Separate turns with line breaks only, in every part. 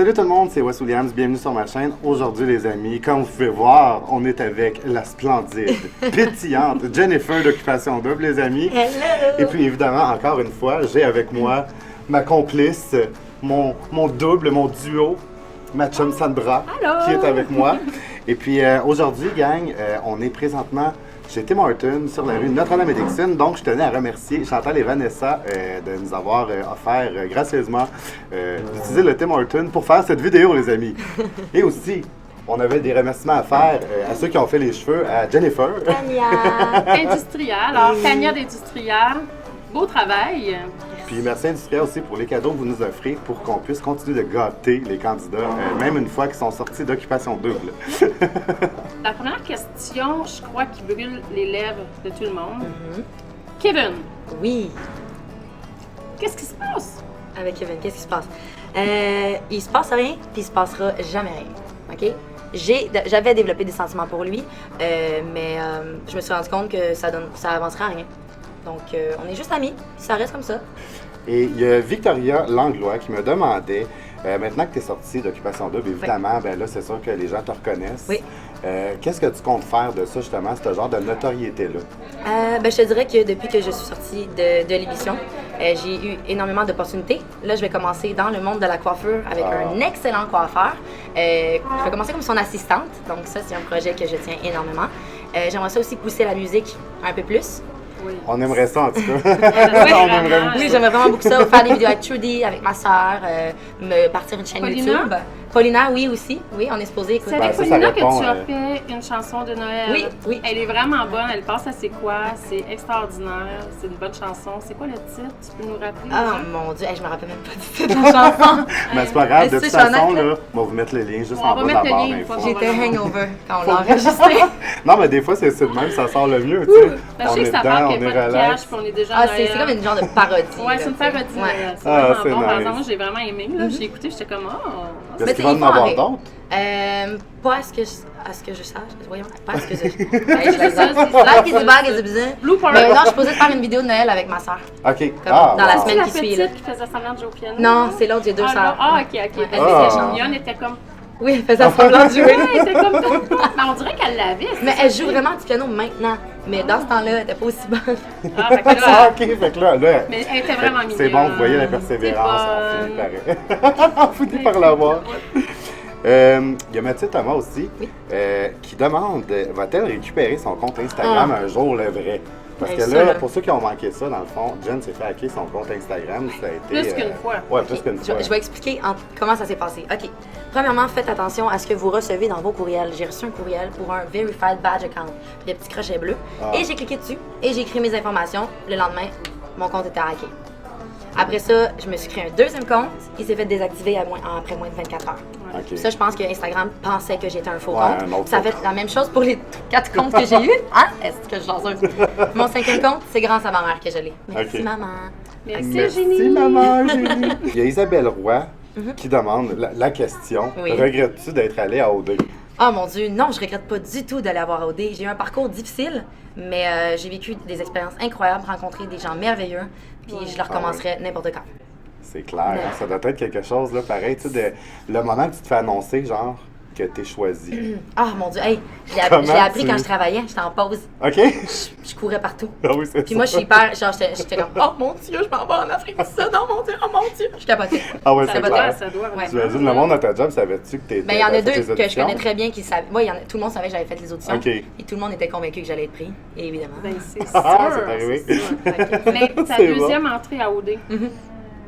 Salut tout le monde, c'est Wes Williams, bienvenue sur ma chaîne. Aujourd'hui les amis, comme vous pouvez voir, on est avec la splendide, pétillante Jennifer d'Occupation Double les amis.
Hello!
Et puis évidemment, encore une fois, j'ai avec moi ma complice, mon double, mon duo, ma chum Sandra,
Allô?
qui est avec moi. Et puis aujourd'hui, gang, on est présentement chez Tim Hortons sur la rue Notre-Dame-et-Dixon. Donc, je tenais à remercier Chantal et Vanessa de nous avoir offert gracieusement d'utiliser le Tim Hortons pour faire cette vidéo, les amis. Et aussi, on avait des remerciements à faire à ceux qui ont fait les cheveux, à Jennifer.
Tania!
Industriel. Alors, Tania d'Industriel, beau travail.
Puis merci Industriel aussi pour les cadeaux que vous nous offrez pour qu'on puisse continuer de gâter les candidats, même une fois qu'ils sont sortis d'Occupation Double.
La première question, je crois, qui brûle les lèvres de tout le monde. Kevin,
Oui,
qu'est-ce qui se passe?
avec Kevin, qu'est-ce qui se passe? Il se passe rien, puis il se passera jamais rien. OK? J'avais développé des sentiments pour lui, mais je me suis rendu compte que ça avancera à rien. Donc, on est juste amis, ça reste comme ça.
Et il y a Victoria Langlois qui me demandait, maintenant que tu es sortie d'Occupation Double, évidemment, ben là, c'est sûr que les gens te reconnaissent.
Oui.
Qu'est-ce que tu comptes faire de ça, justement, ce genre de notoriété-là?
Je te dirais que depuis que je suis sortie de l'émission, j'ai eu énormément d'opportunités. Là, je vais commencer dans le monde de la coiffure avec un excellent coiffeur. Je vais commencer comme son assistante, donc ça, c'est un projet que je tiens énormément. J'aimerais ça aussi pousser la musique un peu plus.
Oui.
On aimerait ça, en tout cas.
Oui,
On aimerait beaucoup.
Oui, j'aimerais vraiment beaucoup ça, faire des vidéos avec Trudy, avec ma soeur, me partir une chaîne
Paulina?
YouTube. Paulina, oui, aussi. Oui, on est supposé, écoute.
C'est avec
ça
Paulina que
répond,
tu as fait une chanson de Noël.
Oui, oui.
Elle est vraiment bonne, elle passe à C'est quoi? C'est extraordinaire, c'est une bonne chanson. C'est quoi le titre? Tu peux nous rappeler?
Ah,
déjà?
mon Dieu, je me rappelle même pas du titre de la chanson.
Mais c'est pas grave, de
Mais
toute
c'est Chanel,
façon,
là.
là, on va vous mettre le lien juste
On
en
va
bas de
mettre
la
le
barre
lien une fois
d'infos.
qu'on
J'étais
va
hangover quand on l'a enregistré.
Non, mais des fois, c'est de même, ça sort le mieux, tu sais.
Ben, je
On
sais
est
que ça
dedans,
parle
on
qu'il n'y a
est
pas de cash,
relax.
puis on est déjà
Ah,
Noël.
c'est comme une genre de parodie.
Ouais,
là,
c'est une
tu sais.
parodie de
Ouais.
Noël. C'est
Ah,
vraiment
c'est
bon. Par
nice.
exemple, j'ai vraiment aimé. Là. J'ai écouté, j'étais comme, oh.
Est-ce
Mais
qu'il va
il
en
faut
avoir
arrêter.
d'autres?
Pas à ce que je sache. Voyons, pas à ce que je... Hey, je la sens. Là, qui se bague et se bizarre.
Blooper.
Mais non, je suis posée de faire une vidéo de Noël avec ma soeur.
OK.
Comme dans la
wow.
semaine
la
qui suit, là.
petite qui faisait semblant de jouer au piano?
Non, c'est l'autre, j'ai deux sœurs.
Ah, ok.
Ouais,
Parce
elle
Ah.
que
faisait
Mignonne était comme.
Oui, elle faisait semblant de jouer.
Ouais, elle était comme. Mais on dirait qu'elle l'avait.
Mais elle joue vraiment du piano maintenant. Mais dans ce temps-là, elle était pas aussi bonne.
Ah, fait que
Ah,
là,
OK, fait que là,
mais elle était vraiment mignonne.
c'est bon, vous voyez la persévérance, on finit par... on finit par l'avoir. Il y a Mathilde Thomas aussi,
Oui.
qui demande, va-t-elle récupérer son compte Instagram un jour, le vrai? Parce que
Ça,
là,
là.
pour ceux qui ont manqué ça, dans le fond, Jen s'est fait hacker son compte Instagram. Ça a été,
Plus qu'une fois.
Ouais, plus qu'une fois.
Je vais expliquer comment ça s'est passé. OK. Premièrement, faites attention à ce que vous recevez dans vos courriels. J'ai reçu un courriel pour un Verified Badge Account, le petit crochet bleu.
Ah.
Et j'ai cliqué dessus et j'ai écrit mes informations. Le lendemain, mon compte était hacké. Après ça, je me suis créé un deuxième compte. Il s'est fait désactiver après moins de 24 heures.
OK.
Puis ça, je pense que Instagram pensait que j'étais un faux
Ouais,
compte.
un autre
Puis ça a
faux
fait la même chose pour les 4 comptes que j'ai eus. Hein? Est-ce que je suis chanceuse? Mon 5e compte, c'est grâce à ma mère que je l'ai. Merci,
Ok.
maman.
Merci,
Merci,
Génie.
maman, Génie. Il y a Isabelle Roy qui demande la question.
Oui.
Regrettes-tu d'être allée à OD?
Oh mon Dieu, non, je regrette pas du tout d'aller avoir OD. J'ai eu un parcours difficile, mais j'ai vécu des expériences incroyables, rencontré des gens merveilleux, puis je le recommencerai n'importe quand.
C'est clair, hein, ça doit être quelque chose, là, pareil, tu sais, le moment que tu te fais annoncer, genre, que t'es choisi.
Ah mon Dieu, hey, je l'ai
Comment
appris
tu-
quand je travaillais, j'étais en pause,
OK?
je courais partout.
Ah oui, c'est
Puis
ça.
moi, je suis hyper, genre, j'étais comme, oh mon Dieu, je m'en vais en Afrique du Sud, oh mon Dieu, oh mon Dieu. Je capotais.
Ah ouais,
Ça
c'est
doit,
clair.
ça doit.
Ouais.
J'imagine, le monde à ta job, savais-tu que t'étais
Ben, il y en a
fait
deux
les
que je
auditions?
connais très bien qui savent. Ouais, tout le monde savait que j'avais fait les auditions.
OK.
Et tout le monde était convaincu que j'allais être pris, évidemment.
Ben, c'est sûr.
Ah, c'est arrivé.
c'est sûr. Mais ta
C'est bon.
deuxième entrée à OD,
Mhm.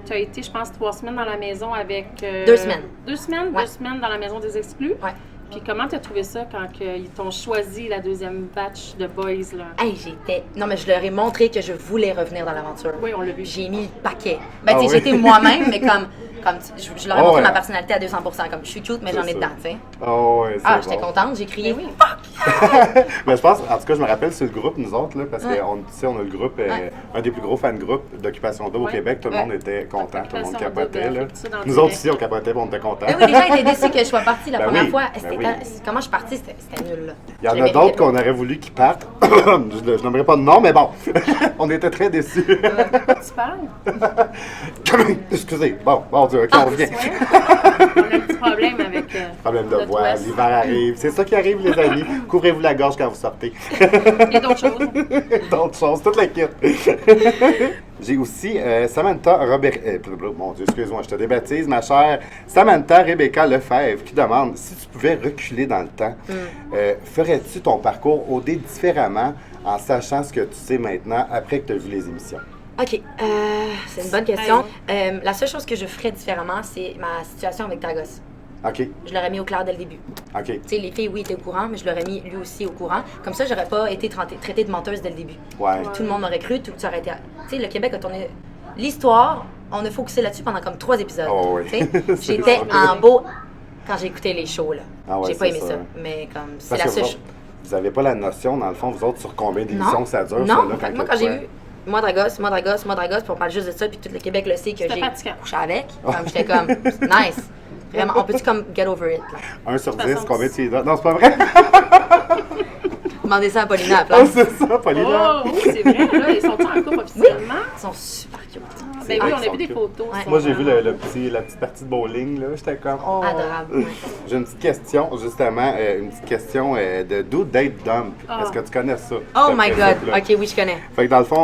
tu as été, je pense, 3 semaines dans la maison avec.
2 semaines.
2 semaines?
Ouais.
2 semaines dans la maison des exclus.
Ouais.
Puis comment tu as trouvé ça quand ils t'ont choisi la deuxième batch de boys, là?
Hey, j'étais. Non, mais je leur ai montré que je voulais revenir dans l'aventure.
Oui, on l'a vu.
J'ai mis le paquet. Ben,
Ah
tu sais,
oui?
j'étais moi-même, mais comme je leur ai
Oh,
montré
ouais.
ma personnalité à 200%. Comme je suis cute, mais
C'est
j'en ai
ça.
dedans, tu sais.
Oh, ouais, c'est
Ah,
bon.
j'étais contente, j'ai crié.
Mais oui.
Mais je pense, en tout cas, je me rappelle sur le groupe, nous autres, là, parce
Ouais.
qu'on tu sais, on a le groupe,
Ouais.
un des plus gros fan groupes d'Occupation Double au
Ouais.
Québec. Tout le
Ouais.
monde était content, tout le monde
Occupation
capotait.
Double,
Là.
fait que ça, dans
Nous
le
autres
direct.
ici, on capotait, on était contents.
Ben oui, les gens étaient déçus que je sois partie la
Ben
première
oui,
fois.
ben
C'était comment je suis partie, c'était nul, là.
Il y en
Je le
a d'autres
méritais
qu'on aurait voulu qu'ils partent. Je n'aimerais pas de nom, mais bon, on était très déçus.
Tu parles?
Excusez, bon, Dieu, OK, on revient.
Ouais. On a un petit problème avec.
Problème de
notre
voix,
ouest.
l'hiver arrive. C'est ça qui arrive, les amis. Couvrez-vous la gorge quand vous sortez.
Il y a d'autres choses.
D'autres choses, toute la kit. J'ai aussi Samantha Robert... mon Dieu, excuse-moi, je te débaptise, ma chère. Samantha Rebecca Lefebvre qui demande si tu pouvais reculer dans le temps, ferais-tu ton parcours OD différemment en sachant ce que tu sais maintenant après que tu as vu les émissions?
OK, c'est une bonne question. La seule chose que je ferais différemment, c'est ma situation avec Dragos.
OK,
Je l'aurais mis au clair dès le début.
OK.
Tu sais, les filles, oui, étaient au courant, mais je l'aurais mis lui aussi au courant. Comme ça, j'aurais pas été traitée de menteuse dès le début.
Ouais.
Tout le monde m'aurait cru, tout ça aurait été... Tu sais, le Québec a tourné... L'histoire, on a focusé là-dessus pendant comme 3 épisodes.
Oh oui.
Tu sais,
C'est
j'étais
ça.
en beau quand j'ai écouté les shows, là.
Ah ouais,
J'ai pas
c'est
aimé
ça.
ça. Mais comme, c'est
Parce
la
que
seule
vous
chose...
vous n'avez pas la notion, dans le fond, vous autres, sur combien d'émissions ça dure, ça,
Non,
là,
fait que moi, quand j'ai eu moi Dragos, puis on parle juste de ça, puis tout le Québec le sait que
C'était
j'ai
fatigant.
couché avec. Comme j'étais comme, nice. Vraiment, on peut-tu comme get over it, là?
1 sur 10,
façon,
combien tu y donnes? Non, c'est pas vrai?
Demandez ça à Paulina à la
Oh,
place.
c'est ça, Paulina.
Oh, oui, c'est vrai, là, ils sont en couple officiellement.
Ils sont super cute.
Ben oui,
vrai
on
qu'ils
a vu des
sont
photos.
Ouais.
ils sont
Moi, j'ai vu
vraiment-
la petite partie de bowling, là. J'étais comme, oh.
Adorable. Ouais.
J'ai une petite question, justement, une petite question de Do Date Dump.
Ah.
Est-ce que tu connais ça?
Oh
ce
my god.
principe-là?
Ok, oui, je connais.
Fait que dans le fond,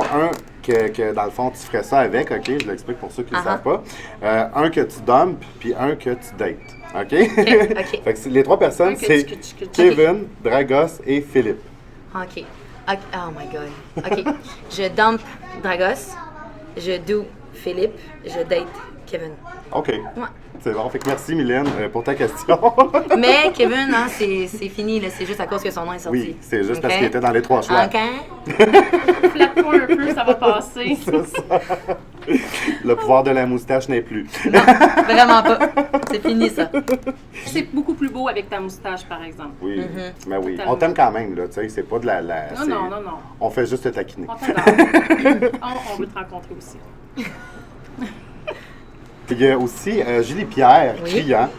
que dans le fond, tu ferais ça avec, OK? Je l'explique pour ceux qui ne le savent pas. Un que tu dumpes, puis un que tu dates. OK?
OK.
Fait que les 3 personnes,
Un que
c'est
tu-
Kevin, Dragos et Philippe.
Ok. Ok. Oh my god. Ok. Je dump Dragos. Je do Philippe. Je date Kevin.
OK.
Ouais.
C'est bon. Fait que merci, Mylène, pour ta question.
Mais Kevin, hein, c'est fini, là. C'est juste à cause que son nom est sorti.
Oui, c'est juste
Ok?
parce qu'il était dans les 3 choix.
Ok.
Flatte-toi un peu, ça va passer.
C'est ça. Le pouvoir de la moustache n'est plus.
Non, vraiment pas. C'est fini, ça.
C'est beaucoup plus beau avec ta moustache, par exemple.
Oui, mais oui.
Totalement.
On t'aime quand même, là, tu sais, c'est pas de la...
Non,
c'est-
non.
On fait juste te taquiner.
On t'adore. On veut te rencontrer aussi.
Puis il y a aussi Julie Pierre,
Oui.
client,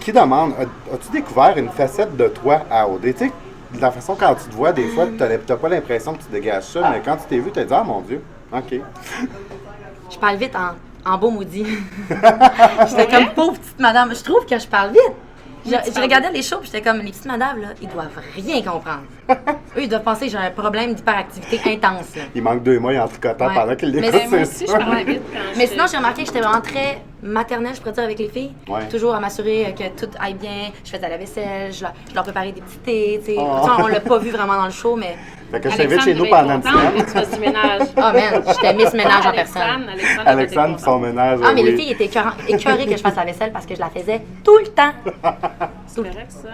qui demande as-tu découvert une facette de toi à OD? Tu sais, de la façon quand tu te vois, des fois, tu n'as pas l'impression que tu dégages ça, mais quand tu t'es vu, tu as dit ah mon Dieu, OK.
Je parle vite en beau maudit. J'étais comme pauvre petite madame. Je trouve que je parle vite. Je regardais les shows, puis j'étais comme, les petites madames, là, ils doivent rien comprendre. Eux, ils doivent penser que j'ai un problème d'hyperactivité intense, là.
Il manque 2 mois en tricotant
Ouais.
pendant qu'il
Mais
l'écoute,
Moi
c'est
aussi, je
ça.
parlais vite quand
Mais sinon, j'ai remarqué que j'étais vraiment très maternelle, je pourrais dire, avec les filles.
Ouais.
Toujours à m'assurer que tout aille bien. Je faisais la vaisselle, je leur préparais des petits thés, tu sais.
Oh.
Ça, on l'a pas vu vraiment dans le show, mais...
Fait que je t'invite chez nous
Alexandre
pendant une
devait être contente
semaine.
que tu fasses du ménage.
Oh man, j'étais Miss Ménage en personne.
Alexandre, son ménage.
Ah, mais
oui.
les filles étaient écœurées que je fasse la vaisselle parce que je la faisais tout le temps.
C'est correct, ça.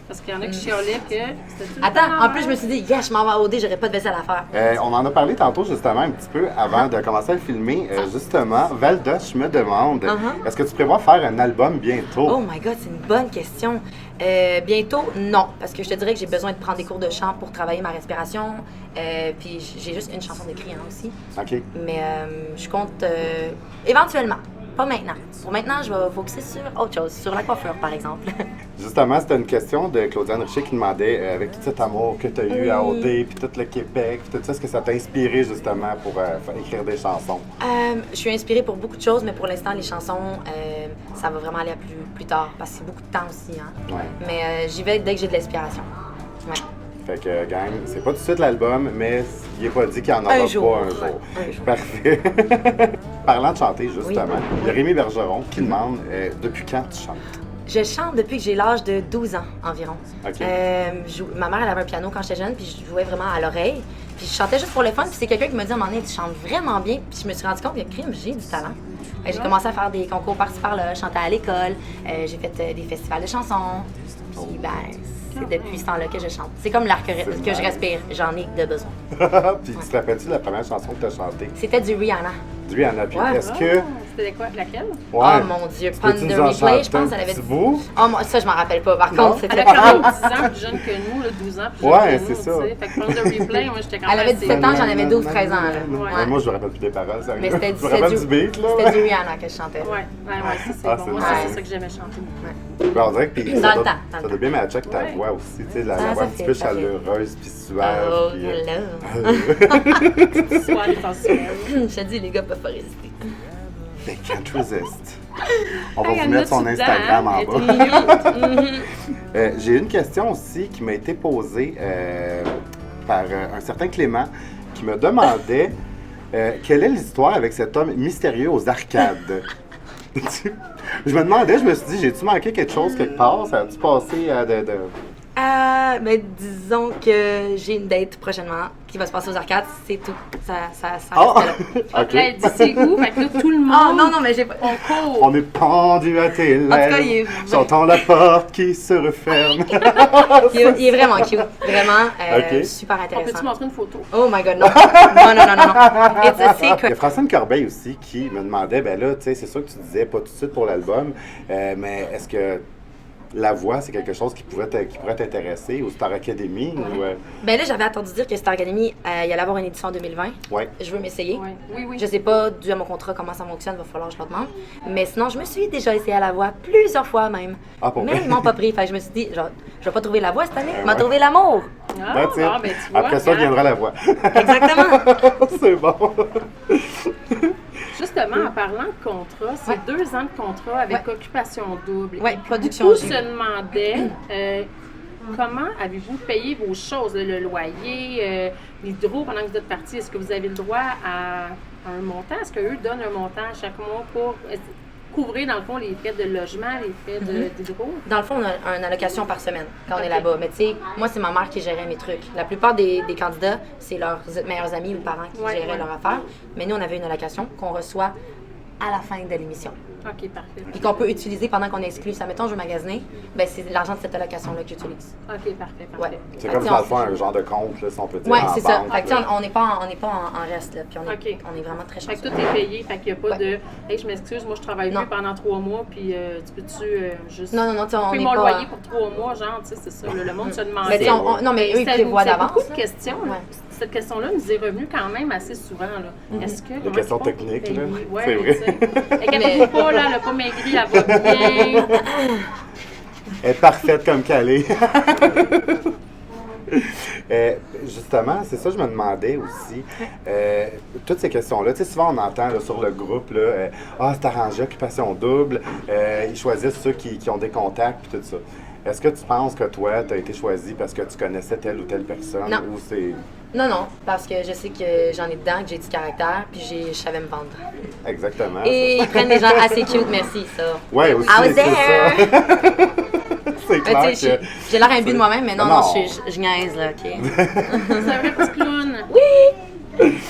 Parce qu'il y en a qui chiolaient que c'était tout le
Attends,
temps
en plus, je me suis dit, yes, je m'en vais à OD, j'aurais pas de vaisselle à faire.
On en a parlé tantôt justement un petit peu avant de commencer à le filmer. Justement, Valdoche me demande est-ce que tu prévois faire un album bientôt?
Oh my god, c'est une bonne question. Bientôt, non, parce que je te dirais que j'ai besoin de prendre des cours de chant pour travailler ma respiration. Puis j'ai juste une chanson d'écrit aussi.
OK.
Mais je compte éventuellement, pas maintenant. Pour maintenant, je vais focuser sur autre chose, sur la coiffure par exemple.
Justement, c'était une question de Claudiane Richer qui demandait, avec tout cet amour que tu as eu à OD, puis tout le Québec, puis tout ça, est-ce que ça t'a inspiré justement pour écrire des chansons?
Je suis inspirée pour beaucoup de choses, mais pour l'instant, les chansons, ça va vraiment aller à plus tard, parce que c'est beaucoup de temps aussi. Hein.
Ouais.
Mais j'y vais dès que j'ai de l'inspiration. Ouais.
Fait que, gang, c'est pas tout de suite l'album, mais il n'est pas dit qu'il y en aura
Un
pas
jour.
un jour.
Ouais, un jour.
Parfait. Parlant de chanter, justement,
Oui.
il y a Rémi Bergeron qui demande depuis quand tu chantes?
Je chante depuis que j'ai l'âge de 12 ans environ.
OK.
Ma mère, elle avait un piano quand j'étais jeune, puis je jouais vraiment à l'oreille. Puis je chantais juste pour le fun, puis c'est quelqu'un qui m'a dit à un moment donné, tu chantes vraiment bien. Puis je me suis rendu compte que crime, j'ai du talent. J'ai commencé à faire des concours par-ci par-là, chanter à l'école, j'ai fait des festivals de chansons. Puis ben, c'est depuis ce temps-là que je chante. C'est comme l'air que je
nice.
respire, j'en ai de besoin.
Puis tu te rappelles-tu de la première chanson que tu as chantée?
C'était du Rihanna.
de Rihanna. Puis
Ouais.
est-ce que...
C'était quoi? Laquelle?
Ouais.
Oh mon Dieu,
Tu peux-tu
Ponder
nous en
Replay, je
chanter
pense
un
elle avait
petit
dit.
bout?
Oh, ça, je m'en rappelle pas. Par contre,
Elle
c'était
a
pas
quand même 10 ans plus jeune que nous, là, 12 ans plus jeune
Ouais,
que
c'est
nous.
ça.
tu sais. Fait que Ponder Replay, moi, j'étais quand même
Elle avait
assez-
17 ans, j'en avais 12-13 ans. Là.
Ouais.
Moi, je me rappelle plus des paroles, sérieux.
Mais c'était
Je me rappelle du beat, là.
C'était du Rihanna que je chantais.
Ouais, ça, c'est
Ah,
bon.
c'est
Moi,
nice.
c'est ça que j'aimais chanter.
Ben, on dirait que puis
Dans
ça
le
doit,
temps, dans
ça
le
doit bien matcher avec ta
Ouais.
voix aussi, tu sais, la
Ça
voix un petit
fait,
peu
ça fait.
chaleureuse puis suave.
Oh,
puis,
hello.
Soit sensuelle.
Je te dis, les gars peuvent pas résister.
They can't resist. On va
Hey,
vous
elle
mettre son
met-tu
Instagram
dedans,
en
hein?
bas. J'ai une question aussi qui m'a été posée par un certain Clément qui me demandait quelle est l'histoire avec cet homme mystérieux aux arcades. Je me demandais, je me suis dit, j'ai-tu manqué quelque chose quelque part? Ça a-tu passé de...
Ben, disons que j'ai une date prochainement qui va se passer aux arcades, c'est tout. Ça
Ah!
reste là.
OK.
Là, elle dit c'est où? Fait que là, tout le monde.
Oh non, mais j'ai pas.
On court.
On est pendu à tes
En tout cas, il
lèvres,
est-
j'entends la porte qui se referme.
Il est vraiment cute. Vraiment
Ok.
super
On peut-tu
intéressant.
montrer une photo?
Oh my god, non. Non. It's a
Il y
secret.
a Francine Corbeil aussi qui me demandait, ben là, tu sais, c'est sûr que tu disais pas tout de suite pour l'album, mais est-ce que la voix, c'est quelque chose qui pourrait t'intéresser au Star Academy? Ou,
Ben là, j'avais entendu dire que Star Academy, il allait avoir une édition en 2020.
ouais.
Je veux m'essayer.
Ouais. Oui.
Je sais pas, dû à mon contrat, comment ça fonctionne, va falloir que je leur demande. Mais sinon, je me suis déjà essayé à la voix plusieurs fois même.
Ah, pour
Mais
vrai?
ils m'ont pas pris. Fait que je me suis dit, genre, je vais pas trouver la voix cette année, je vais
ouais.
trouver l'amour.
Ah,
That's it.
ben, tu vois,
Après ça
regarde.
viendra la voix.
Exactement.
C'est bon.
Justement, en parlant de contrat, c'est
Ouais.
2 ans de contrat avec
Ouais.
Occupation Double.
Ouais,
Et puis,
Production
beaucoup
J.
se demandaient comment avez-vous payé vos choses, le loyer, l'hydro pendant que vous êtes parti. Est-ce que vous avez le droit à un montant? Est-ce qu'eux donnent un montant chaque mois pour couvrir, dans le fond, les frais de logement, les frais d'hydro?
Dans le fond, on a une allocation par semaine quand on est là-bas. Mais tu sais, moi, c'est ma mère qui gérait mes trucs. La plupart des candidats, c'est leurs meilleurs amis ou parents qui géraient leur affaire. Mais nous, on avait une allocation qu'on reçoit à la fin de l'émission.
OK, parfait.
Puis qu'on peut utiliser pendant qu'on est exclu. Ça, mettons, je veux magasiner, ben c'est l'argent de cette allocation-là que j'utilise.
OK, parfait.
Ouais.
C'est
Fait
comme
que,
dans le
tu sais,
fond un genre de compte, là, si on peut dire.
Ouais,
en
c'est ça.
banque,
Fait que, tu sais,
là.
on n'est pas en reste, là. Puis on est,
OK.
on est vraiment très
Fait
chanceux.
que tout est payé, fait qu'il n'y a pas
Ouais.
de « Hey, je m'excuse, moi je travaille
Non.
plus pendant 3 mois, puis tu peux-tu juste...
Non, tu sais, on
Puis
n'est
mon
pas...
loyer pour 3 mois, genre, tu sais, c'est ça. Le monde se demandait.
Mais tu sais, non, mais eux, ils prévoient d'avance.
beaucoup de
là.
questions. là.
Ouais.
Cette question-là nous est revenue quand même assez souvent. Là. Est-ce que...
Des questions techniques, là.
Ouais,
C'est vrai.
Inquiétez-vous pas, là, elle n'a pas maigri, elle va bien.
Elle est parfaite comme calée. Justement, c'est ça que je me demandais aussi. Toutes ces questions-là, tu sais, souvent on entend là, sur le groupe, là, c'est arrangé, occupation double, ils choisissent ceux qui ont des contacts, puis tout ça. Est-ce que tu penses que toi, tu as été choisi parce que tu connaissais telle ou telle personne?
Non.
Ou c'est...
Non, parce que je sais que j'en ai dedans, que j'ai du caractère, puis je savais me vendre.
Exactement.
Et ils prennent des gens assez cute, merci, ça.
Ouais, aussi,
I was
c'est
there!
ça. C'est
Mais
clair
tu sais,
que...
j'ai l'air imbu de moi-même, mais non,
Non.
je niaise, là, OK?
C'est un vrai petit clown.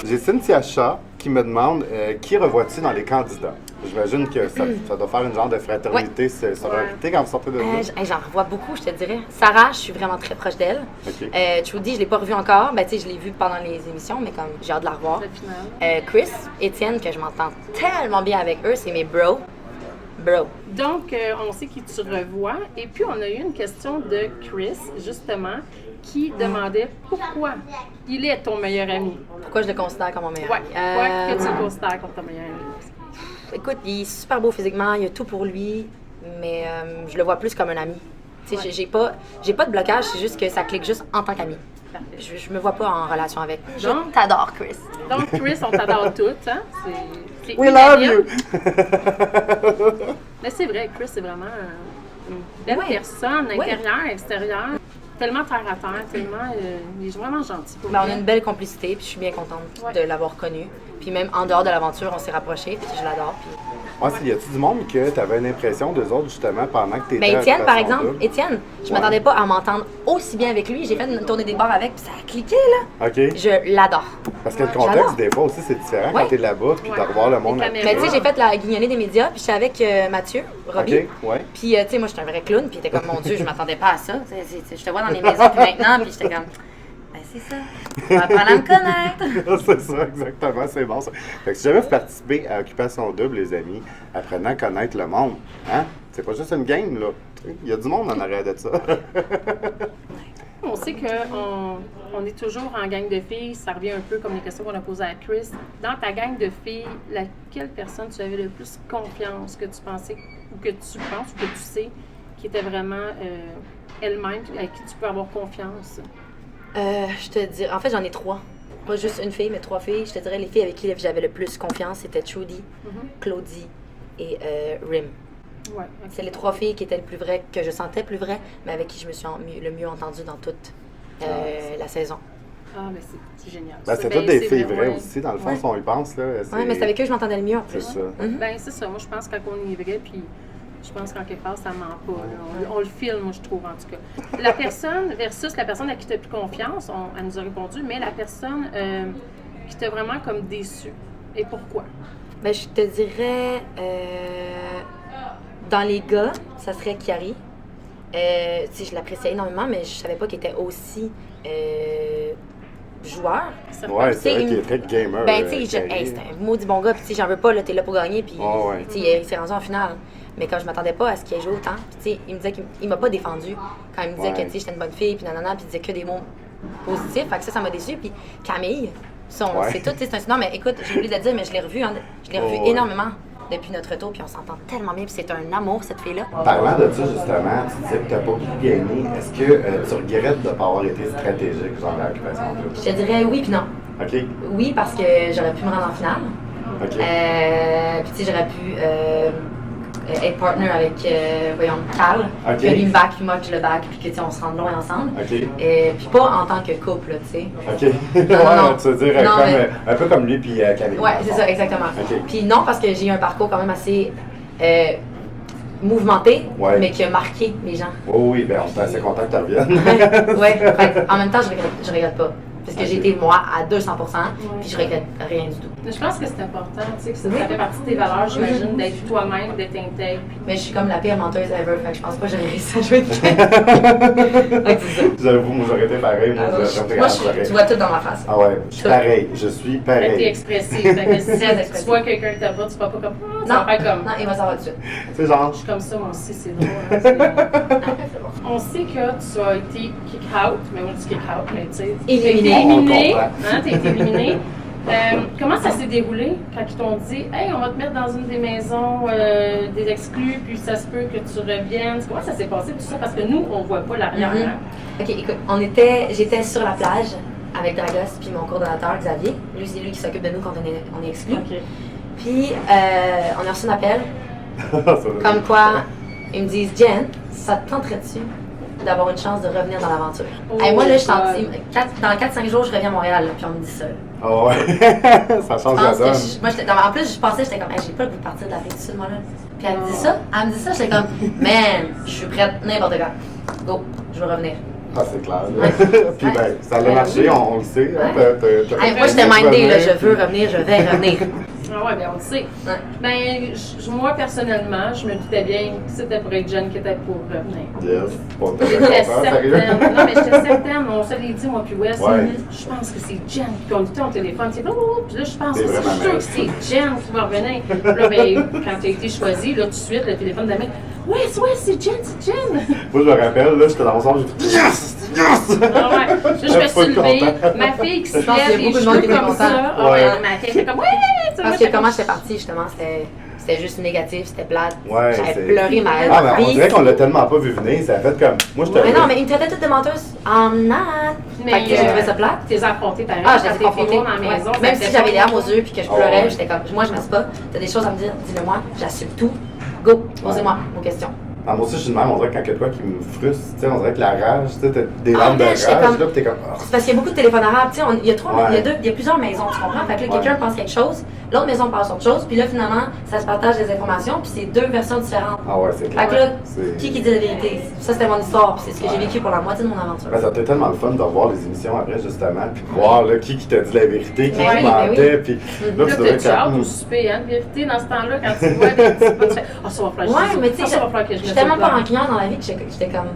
J'ai Cynthia Shaw qui me demande qui revois-tu dans les candidats? J'imagine que ça doit faire une genre de fraternité, sororité quand vous sortez de là.
J'en revois beaucoup, je te dirais. Sarah, je suis vraiment très proche d'elle.
Ok.
Trudy, je l'ai pas revue encore. Ben, tu sais, je l'ai vue pendant les émissions, mais comme j'ai hâte de la revoir.
Le final.
Chris, Étienne, que je m'entends tellement bien avec eux, c'est mes bros. Bro.
Donc, on sait qui tu revois. Et puis, on a eu une question de Chris, justement, qui demandait pourquoi il est ton meilleur ami.
Pourquoi je le considère comme mon meilleur
Ouais.
ami?
Pourquoi que tu le considères comme ton meilleur ami?
Écoute, il est super beau physiquement, il a tout pour lui, mais je le vois plus comme un ami. Tu sais,
Ouais.
j'ai pas de blocage, c'est juste que ça clique juste en tant qu'ami.
Parfait.
Je me vois pas en relation avec. Je
Donc-
t'adore, Chris.
Donc, Chris, on t'adore toutes. Hein? C'est
We love
unanime.
you!
Mais c'est vrai, Chris, c'est vraiment une belle
Ouais.
personne,
Ouais.
intérieure, extérieure. Tellement terre à terre, tellement. Il est vraiment gentil. Pour
Ben, on
vrai.
a une belle complicité, puis je suis bien contente
Ouais.
de l'avoir connu. Puis même en dehors de l'aventure, on s'est rapprochés, puis je l'adore. Puis...
Ouais, y a-tu du monde que tu avais une impression d'eux autres, justement, pendant que tu étais
Ben,
à
Étienne, par
Occupation
exemple,
Double?
Étienne, je
Ouais.
m'attendais pas à m'entendre aussi bien avec lui. J'ai fait une tournée des bars avec, puis ça a cliqué, là.
OK.
Je l'adore.
Parce que le
J'adore.
contexte, des fois aussi, c'est différent
Ouais.
quand t'es là-bas, puis
Ouais.
de revoir le monde
Les
après.
caméras.
Mais tu sais, j'ai fait la guignolée des médias, puis j'étais avec Mathieu, Robbie.
OK, ouais.
Puis, tu sais, moi, j'étais un vrai clown, puis il était comme, mon Dieu, je m'attendais pas à ça. Je te vois dans les maisons, puis maintenant, puis j'étais comme, ben, c'est ça. On va apprendre à me connaître.
C'est ça, exactement, c'est bon ça. Fait que si jamais vous participez à Occupation Double, les amis, apprenant à connaître le monde, hein? C'est pas juste une game, là. Il y a du monde en arrière de ça.
On sait qu'on on est toujours en gang de filles. Ça revient un peu comme les questions qu'on a posées à Chris. Dans ta gang de filles, laquelle personne tu avais le plus confiance que tu pensais, ou que tu penses, ou que tu sais, qui était vraiment elle-même, avec qui tu peux avoir confiance?
Je te dis, en fait, j'en ai 3. Pas juste une fille, mais 3 filles. Je te dirais, les filles avec qui j'avais le plus confiance, c'était Trudy, Claudie et Rim.
Ouais,
C'est les 3 filles qui étaient le plus vraies, que je sentais plus vraies, mais avec qui je me suis le mieux entendue dans toute la saison.
Ah, mais c'est génial.
Ben, c'est toutes des filles vraies
ouais.
aussi, dans le fond, si on y pense. Là,
Oui, mais c'est avec eux que je m'entendais le mieux en
C'est
plus.
ça.
Ben, c'est ça. Moi, je pense que quand on est vrai, puis je pense qu'en quelque part, ça ment pas. Là. On le filme, moi, je trouve, en tout cas. La personne versus la personne à qui tu as plus confiance, elle nous a répondu, mais la personne qui t'a vraiment comme déçue. Et pourquoi?
Ben, je te dirais, dans les gars, ça serait Kiari. Tu sais, je l'appréciais énormément, mais je savais pas qu'il était aussi joueur.
Ouais,
Tu sais,
c'est vrai
il
qu'il
me-
est très gamer.
Ben, tu sais,
Carrie.
c'est un maudit bon gars, puis tu sais, j'en veux pas, là, t'es là pour gagner, puis
ouais.
tu sais, il s'est rendu en finale. Mais quand je m'attendais pas à ce qu'il ait joué autant, puis tu sais, il me disait qu'il m'a pas défendu quand il me disait
Ouais.
que tu sais, j'étais une bonne fille, puis nanana, puis il disait que des mots positifs, fait que ça m'a déçu. Puis Camille,
Ouais.
c'est tout, tu sais, c'est un... Non, mais écoute, j'ai oublié de le dire, mais je l'ai revu, je l'ai revu
Ouais.
énormément depuis notre retour, puis on s'entend tellement bien, puis c'est un amour, cette fille-là.
Parlant de ça, justement, tu disais que tu n'as pas pu gagner. Est-ce que tu regrettes de ne pas avoir été stratégique dans l'occupation double?
Je te dirais oui, puis non.
OK?
Oui, parce que j'aurais pu me rendre en finale.
OK.
Puis tu sais, j'aurais pu être partner avec, voyons, Cal,
Ok.
que lui me back, puis moi que je le back, puis que tu sais, on se rende loin ensemble.
OK.
Puis pas en tant que couple, tu sais.
OK.
non.
Tu veux dire,
Non,
comme,
mais-
un peu comme lui puis Camille.
Ouais, c'est ça, exactement.
Ok.
Puis non, parce que j'ai eu un parcours quand même assez mouvementé,
Ouais.
mais qui a marqué les gens.
Oh oui, ben on est assez content que tu reviennes.
Ouais, fait, en même temps, je regrette pas. Parce que
Ok.
j'ai été moi à 200%, puis je regrette rien du tout.
Mais je pense que c'est important, tu sais, que ça fait partie de tes valeurs, j'imagine, d'être toi-même, d'être intègre. Puis
Mais je suis comme la pire menteuse ever, fait que je pense pas que j'aurais réussi à jouer une Fait que c'est ça.
J'avoue, moi j'aurais été pareil. Moi,
Alors,
j'aurais été
moi,
pareil.
tu vois tout dans ma face.
Ah ouais, je suis pareil. Je suis
t'es
pareil.
expressif. Fait que si
Très
tu
expressif.
vois quelqu'un que t'as pas, tu vas pas comme ah, ça
Non,
va faire comme.
non, il va savoir tout de suite.
C'est genre.
Je suis comme ça, moi aussi, c'est drôle. Hein, c'est-
Ah, c'est bon.
On sait que tu as été kick-out, mais moi je dis kick-out, mais tu sais.
Éliminé.
T'as été éliminé.
On comprend.
Hein, t'as été éliminé. Comment ça s'est déroulé quand ils t'ont dit hey, on va te mettre dans une des maisons des exclus, puis ça se peut que tu reviennes? Comment ça s'est passé tout ça? Parce que nous, on voit pas l'arrière.
Mhm.
Hein?
Ok, écoute, j'étais sur la plage avec Dragos puis mon coordonnateur Xavier. Lui, c'est lui qui s'occupe de nous quand on est exclus.
Ok.
Puis, on a reçu un appel,
Ça,
comme quoi, ils me disent Jen, ça te tenterait-tu d'avoir une chance de revenir dans l'aventure?
Oh
Hey, moi, là, je suis en-
God.
dans 4-5 jours, je reviens à Montréal, là, puis on me dit ça. là.
Ah ouais. Ça
Je
change la
pense que
donne.
moi, en plus, je pensais, j'étais comme, hey, j'ai pas le goût de partir de l'Afrique du Sud, moi, là. Puis elle me dit ça, j'étais comme, man, je suis prête, n'importe quand. Go, je veux revenir.
Ah, c'est clair.
Ouais.
Puis ben, ça a marché, on le sait. Hein,
Hey, moi, j'étais mindée, là, je veux revenir, je vais revenir.
Ah ouais, bien on le sait.
Ouais.
Ben, moi, personnellement, je me doutais bien que c'était pour être Jen qui était pour revenir.
Yes. Bon, t'es
J'étais
content, sérieux?
certaine. Non, mais j'étais certaine. On se l'est dit, moi, puis Wes.
Ouais.
Je pense que c'est Jen. Puis on était au téléphone. C'est puis là, je pense
T'es
que
vraiment
c'est sûr
mal.
que c'est Jen qui va revenir. Puis là, ben, quand tu as été choisi, là, tout de suite, le téléphone de la mec. Wes, c'est Jen, c'est Jen.
Moi, je me rappelle, là, j'étais dans mon salon, j'ai fait Yes! Yes!
Ah ouais. Là, je me
Full
suis levée.
content.
Ma fille qui se
Je pense qu'il y a
lève, les
beaucoup de monde
cheveux
qui était
comme
content.
ça. Ah ouais,
Ouais.
ma fille était comme, ouais, tu sais, moi,
Parce que
j'étais
comment
comme-
j'étais partie, justement, c'était juste négatif, c'était plate.
Ouais,
J'avais
c'est-
pleuré ma
Ah, mais on
vie.
dirait qu'on l'a tellement pas vu venir, ça a fait comme. Moi, j'étais.
Mais non, mais ils me traitaient toutes de menteuse. I'm not.
Mais,
Fait que j'ai trouvé ça plate.
T'es affronté pareil.
Ah, je
quand
les ai
t'es
confrontées.
loin dans la maison.
Même
ça
si
fait
j'avais les
pas-
larmes aux yeux puis que je
Oh,
pleurais,
ouais.
j'étais comme, moi je me pas. T'as des choses à me dire, dis-le moi, j'assume tout. Go, posez-moi vos questions.
Ah, moi aussi, je suis de même, on dirait que quand il y a de quoi qui me frustre, tu sais, on dirait que la rage, tu sais, t'as des larmes de
mais
rage,
j'étais
là,
comme-
pis t'es comme. Ah.
C'est parce qu'il y a beaucoup de téléphones arabes, tu sais, il y a
Ouais.
il y a plusieurs maisons, tu comprends? Fait que là,
Ouais.
quelqu'un pense quelque chose, l'autre maison pense autre chose, puis là, finalement, ça se partage des informations, puis c'est deux versions différentes.
Ah ouais, c'est
Fait
clair.
que là,
C'est-
qui dit la vérité? Ça, c'était mon histoire, puis c'est ce que j'ai
Ouais.
vécu pour la moitié de mon aventure.
Ben, ça a été tellement le fun de revoir les émissions après, justement, puis de voir là, qui t'a dit la vérité, qui
Ben oui,
mentait,
ben
puis
Là,
là, tu devrais
t'as-tu hâte
comme.
au souper, hein, de vérité, dans ce temps-là, quand tu vois des petits pots, tu fais « Ah, ça va falloir que je
Ouais,
dise ça.
mais tu sais,
Ah, ça va falloir que je
je suis
mette
tellement
ça
pas
dedans.
rancunière dans la vie que j'étais comme.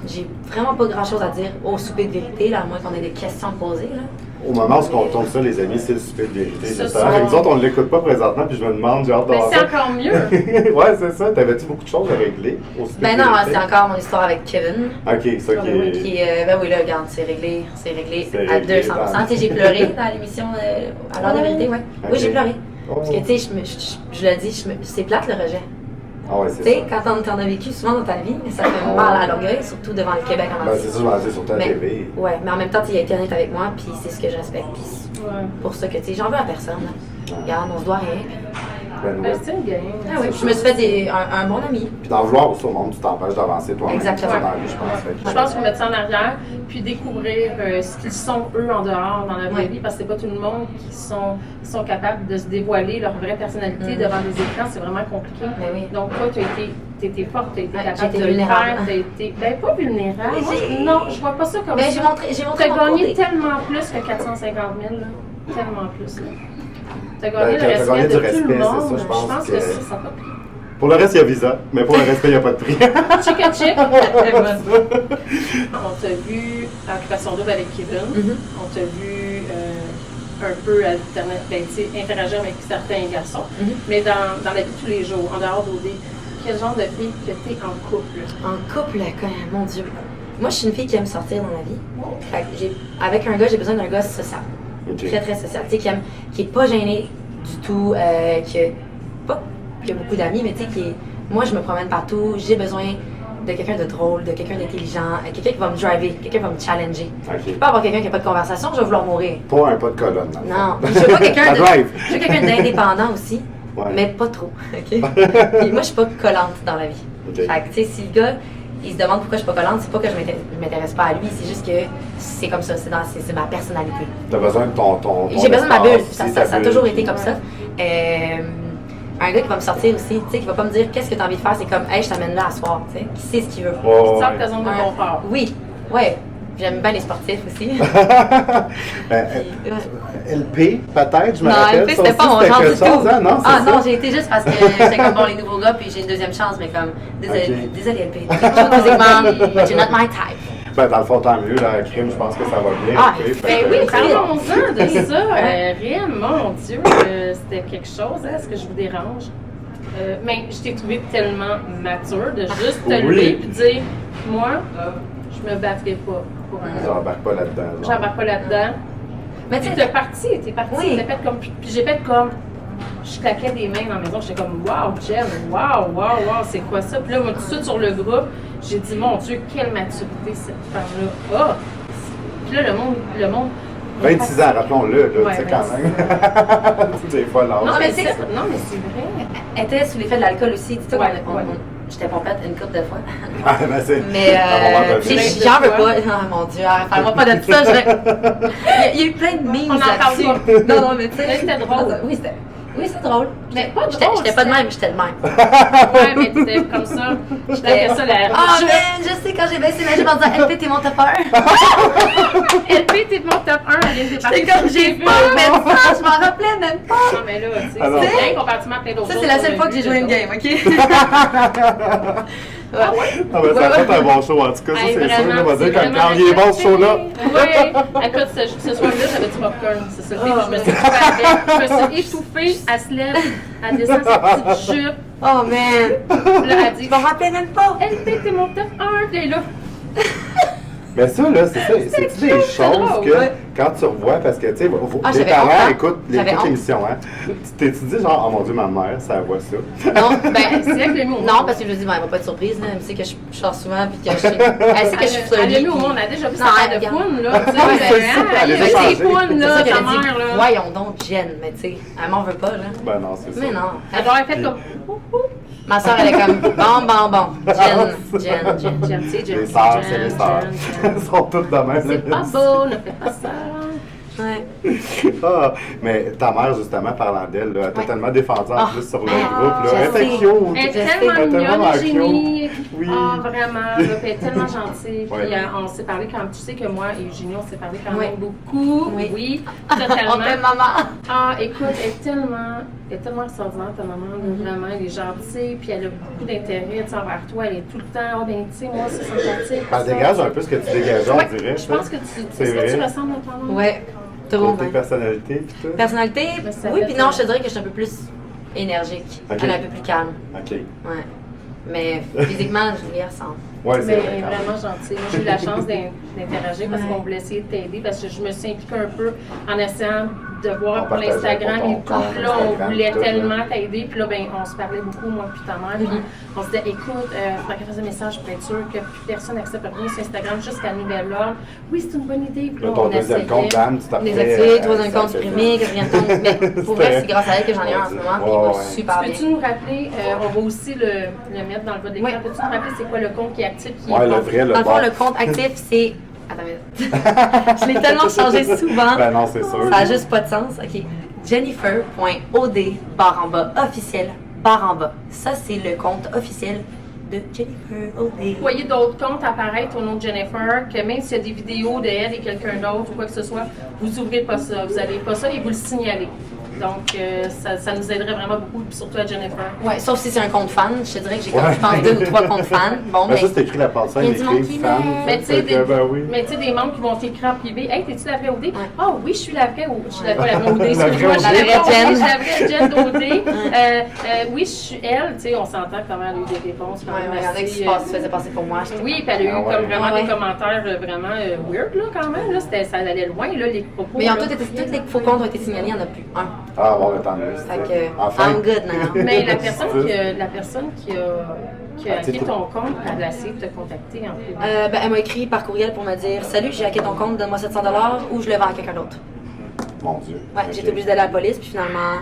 j'ai vraiment pas grand-chose à dire au souper de vérité, là, à moins qu'on ait des questions à poser, là.
Au moment où on tourne ça, les amis, c'est le souper de vérité.
Ce
Justement.
soir.
Fait que nous autres, on ne l'écoute pas présentement, puis je me demande, j'ai hâte de
Mais
voir
c'est
ça.
encore mieux.
Ouais, c'est ça. T'avais-tu beaucoup de choses à régler au souper
Ben
de
non,
vérité?
c'est encore mon histoire avec Kevin.
Ok, ça qui est.
Ben oui, là, regarde, c'est réglé
C'est
à
réglé,
200%.
tant
Tu sais, j'ai pleuré dans l'émission à l'heure de vérité, ouais.
Ok.
Oui, j'ai pleuré.
Oh.
Parce que, tu sais, je le dis, c'est plate le rejet.
Ah ouais,
Tu
c'est
sais,
ça.
quand t'en as vécu souvent dans ta vie, mais ça fait mal à l'orgueil, surtout devant le Québec en
Ben,
entier.
c'est ça, je m'en dis sur ta
Mais,
TV.
ouais, mais en même temps, il a été honnête avec moi, puis c'est ce que je respecte. Puis c'est
Ouais.
pour ça que, tu sais, j'en veux à personne. Là. Regarde, on se doit rien. Puis,
Ben, ouais.
C'est une game.
ah oui, je me suis fait un bon ami.
Puis d'en vouloir aussi au monde, tu t'empêches d'avancer toi-même.
Exactement.
C'est ça dans la vie, je pense. Fait que-
Je pense qu'il faut mettre ça en arrière, puis découvrir ce qu'ils sont eux en dehors dans la vraie
Ouais.
vie, parce que c'est pas tout le monde qui sont capables de se dévoiler leur vraie personnalité devant les écrans, c'est vraiment compliqué.
Mais oui.
Donc toi, tu as été forte, tu as été
Ouais,
capable
j'ai été
de le
vulnérable.
faire, tu as été, ben pas vulnérable,
Oui,
Moi,
j'ai-
non, je vois pas ça comme
Mais
ça.
j'ai
Tu
montré
as
mon
gagné
côté.
tellement plus que 450 000, là. Tellement plus, là. Tu as
Ben,
gagné le
t'as
respect
gagné
de
du
tout le
respect, c'est
monde.
ça, je pense
que
que-
ça n'a pas pris.
Pour le reste, il y a Visa, mais pour le respect, il n'y a pas de prix.
Chica chick. On t'a vu à Occupation Double avec Kevin.
Mhm.
On t'a vu un peu interagir avec certains garçons.
Mhm.
Mais dans la vie de tous les jours, en dehors d'OD, quel genre de fille que t'es en couple?
En couple, quand même, mon Dieu. Moi, je suis une fille qui aime sortir dans la vie. Fait que avec un gars, j'ai besoin d'un gars social.
Ok.
Très, très social. Tu sais, qui est pas gêné du tout, qui a beaucoup d'amis, mais tu sais, moi, je me promène partout, j'ai besoin de quelqu'un de drôle, de quelqu'un d'intelligent, quelqu'un qui va me driver, quelqu'un qui va me challenger. Je
Ok.
peux pas avoir quelqu'un qui n'a pas de conversation, je vais vouloir mourir.
Pas un pas de colonne. dans le fond.
Non, je veux pas quelqu'un
La drive.
je veux quelqu'un d'indépendant aussi,
Ouais.
mais pas trop, OK? Puis moi, je suis pas collante dans la vie.
Ok.
Fait que, tu sais, si le gars, il se demande pourquoi je suis pas collante, c'est pas que je m'intéresse pas à lui, c'est juste que c'est comme ça, c'est ma personnalité.
T'as besoin de ton
J'ai besoin de ma
espace
bulle,
aussi,
ça
ta
a
bulle.
toujours été comme ça. Un gars qui va me sortir aussi, tu sais, qui va pas me dire qu'est-ce que tu as envie de faire, c'est comme, hey, je t'amène là à soir, tu sais, qui sait ce qu'il veut.
Ouais,
Tu sors
ouais.
de ta zone de confort.
Oui, ouais. J'aime bien les sportifs aussi.
Ben, LP, peut-être, je me
Non,
rappelle.
LP,
ça
c'était
aussi,
pas mon genre
quelque
du
chose,
tout.
hein? Non, c'est
Ah
ça.
non, j'ai été juste parce que j'étais comme bon, les nouveaux gars, puis j'ai une deuxième chance, mais comme, désolé,
Ok.
désolé LP. Physiquement, but you're not my type.
Ben, dans le fond, tant mieux, là, crime, je pense que ça va bien.
Ah,
LP, fait
Ben
que-
oui, parlons-en de ça. Rien, mon Dieu, c'était quelque chose. Est-ce que je vous dérange? Mais je t'ai trouvé tellement mature de juste te
Oui.
lever et dire, moi, je me battrai pas pour un homme.
J'embarque pas là-dedans. genre.
J'embarque pas là-dedans.
Mais
Puis
tu
t'es
sais,
parti,
Oui.
t'as fait comme, puis j'ai fait comme, je claquais des mains dans la maison, j'étais comme, wow, Jen, wow, c'est quoi ça? Puis là, moi, tout de suite sur le groupe, j'ai dit, mon Dieu, quelle maturité cette femme-là a! Puis là, le monde.
26 ans, rappelons-le, là,
Ouais,
tu sais, quand
26
même. Des fois, l'âge.
Non,
mais
mais
c'est-
c'est vrai.
elle était sous l'effet de l'alcool aussi. Dis-toi
Ouais,
qu'on
ouais.
j'étais pompette une couple de fois.
Ah, ben, c'est.
Mais
à un moment donné.
tu sais, j'en veux pas. Oh mon Dieu, parle-moi pas de ça. Il y a eu plein de memes
On en parle
là-dessus.
pas.
Non, mais tu sais.
Mais c'était drôle.
Oui, c'était drôle.
Mais pas
J'étais
drôle,
j'étais pas de
c'était-
même, j'étais de même.
Ouais, mais t'étais comme ça. Je t'avais ça, la
Ah, man, je sais, quand j'ai baissé ma jupe en disant LP, t'es mon top 1.
LP, t'es mon top 1, elle vient de
J'étais comme, j'ai pas fait ça, je m'en rappelais même pas.
Non, mais là, tu sais,
Ah non.
c'est bien comparativement à plein d'autres
Ça,
choses
c'est la
qu'on
seule
a
fois que
vues,
j'ai joué une
c'est
game, OK?
Ah ouais?
Ah, ben, ça a fait un bon show, en tout cas, ça,
Hey,
c'est sûr.
vraiment,
On va dire,
c'est
quand
vraiment
il est bon, ce show-là.
Oui, écoute, ce soir-là, j'avais du popcorn, c'est ça. Je me suis étouffée avec. Je me suis étouffée, elle se lève, elle descend sa petite jupe.
Oh, man.
Là, elle dit,
Je m'en rappelais même pas.
LP, t'es mon top 1. Puis là,
Mais ça, là, c'est ça. C'est-tu des
drôle,
choses que,
ouais.
quand tu revois, parce que, tu sais,
Ah,
tes
j'avais
parents
honte, hein?
écoutent
J'avais honte.
l'émission, hein. Tu dis, genre, oh mon Dieu, ma mère, ça voit ça.
Non, ben,
c'est elle qui l'a mis au monde.
non, parce que je me dis, ben, elle va pas être surprise, là. Elle sait que je sors souvent, puis que je suis. Elle sait que je suis
Elle l'a
flirty,
mis au
puis-
monde, elle a déjà vu
Non,
sa
elle
paire de
regarde.
pounes, là. Tu sais,
Ouais,
mais,
c'est ça,
hein,
elle
elle
les a
a des
changées.
pounes,
C'est
là,
ça qu'elle
ta
a dit.
mère, là.
Voyons donc, Jen, mais tu sais, elle m'en veut pas, là.
Ben non, c'est ça.
Mais non.
Elle doit avoir fait comme.
Ma soeur, elle est comme, bon. Jen.
Jen, tu sais, Jen,
Les sœurs, c'est
Jen,
les sœurs.
Jen, Jen.
Elles sont toutes de même.
C'est pas beau, ne fais pas ça.
Ouais.
Ah, mais ta mère, justement, parlant d'elle, là, a totalement défendu en plus sur le groupe. Là.
je
Elle était
sais.
cute.
Elle est
Je sais.
tellement
Elle était
mignonne,
vraiment
Eugénie.
cute. Oui.
Ah, vraiment. Là, puis elle est tellement gentille. Puis
Ouais.
on s'est parlé quand tu sais que moi et Eugénie, on s'est parlé quand
Oui.
même beaucoup.
Oui.
Oui,
On
totalement.
t'aime, maman.
Ah, écoute, elle est tellement extraordinaire, ta maman, là, vraiment, elle est gentille, puis elle a beaucoup d'intérêt, tu sais, envers toi, elle est tout le temps, oh, ben, tu sais, moi, c'est sympathique.
Elle dégage un peu ce que tu dégages, on
Ouais,
dirait.
je pense que tu,
C'est
est-ce que tu
vrai.
ressembles à ton maman?
Ouais. Trop
Côté
bien.
personnalité, pis tout.
Personnalité,
Mais ça
oui,
fait
puis
ça.
non, je te dirais que je suis un peu plus énergique.
Ok.
Elle est un peu plus calme.
OK.
Ouais. Mais physiquement, je lui ressemble.
Ouais, c'est
Mais
vrai.
elle est vraiment gentille. Moi, j'ai eu la chance d'interagir parce
Ouais.
qu'on voulait essayer de t'aider, parce que je me suis impliquée un peu en essayant de voir
On
pour
partageait
l'Instagram
pour ton
et tout.
compte
Puis là, on
Instagram,
voulait
tout, là.
tellement t'aider. Puis là, ben, on se parlait beaucoup, moi puis ta mère. Puis
Mm-hmm.
on se disait, écoute, faudrait qu'elle fasse un message pour être sûr que plus personne n'accepte rien sur Instagram jusqu'à nouvel ordre. Oui, c'est une bonne idée. Puis
Là,
là,
ton
on
deuxième compte,
essayait.
bam, tu t'as
Désactivé, troisième compte supprimé, quatrième compte. Mais pour vrai, c'est grâce à elle que j'en ai un en ce moment, puis il va
Ouais.
super bien.
Peux-tu nous rappeler, on va aussi le mettre dans le bas de l'écran,
Oui.
peux-tu nous rappeler c'est quoi le compte qui est actif? Qui
Ouais,
est
le
pas-
vrai, le
Dans le fond,
bon.
le compte actif, c'est. Attends une minute. Je l'ai tellement changé souvent.
Ben non, c'est sûr.
Ça n'a juste pas de sens. OK. Jennifer.od barre en bas officiel barre en bas. Ça, c'est le compte officiel de Jennifer OD.
Vous voyez d'autres comptes apparaître au nom de Jennifer, que même s'il y a des vidéos de elle et quelqu'un d'autre ou quoi que ce soit, vous ouvrez pas ça, vous n'allez pas ça et vous le signalez. Donc, ça nous aiderait vraiment beaucoup, puis surtout à Jennifer.
Ouais, sauf si c'est un compte fan. Je te dirais que j'ai comme,
Ouais.
je pense, 2 ou 3 comptes fans. Bon,
Ben,
mais.
ça, c'est écrit la personne,
Il y a du monde qui
fan.
m'aime.
Mais tu sais, des,
Ben oui.
mais tu sais, des membres qui vont t'écrire en privé. Hey, t'es-tu la vraie OD?
Ouais.
Ah oui, je suis la vraie OD. Je suis la vraie OD.
La
Excuse-moi, je
vraie
suis la
OD.
vraie Jen. Je suis la vraie Jen d'OD. Oui, je suis elle. Tu sais, on s'entend comment elle a eu des réponses. Quand
Ouais,
même
ouais, il y en a qui
assez,
se faisaient passer pour moi.
oui, puis elle a eu
Ah ouais.
comme vraiment
Ah ouais.
des commentaires vraiment weird, là, quand même. Là, ça allait loin, là, les propos.
Mais ils ont
là.
tous les faux comptes ont été signalés, il n'y en a plus un.
Ah, bon, tant mieux.
Fait que,
Enfin.
I'm good now.
Mais la personne qui a hacké ton compte, elle a essayé de te contacter en privé.
Ben, elle m'a écrit par courriel pour me dire Salut, j'ai hacké ton compte, donne-moi 700$ ou je le vends à quelqu'un d'autre.
Mon Dieu.
Ouais,
Ok.
j'ai été obligée d'aller à la police, puis finalement,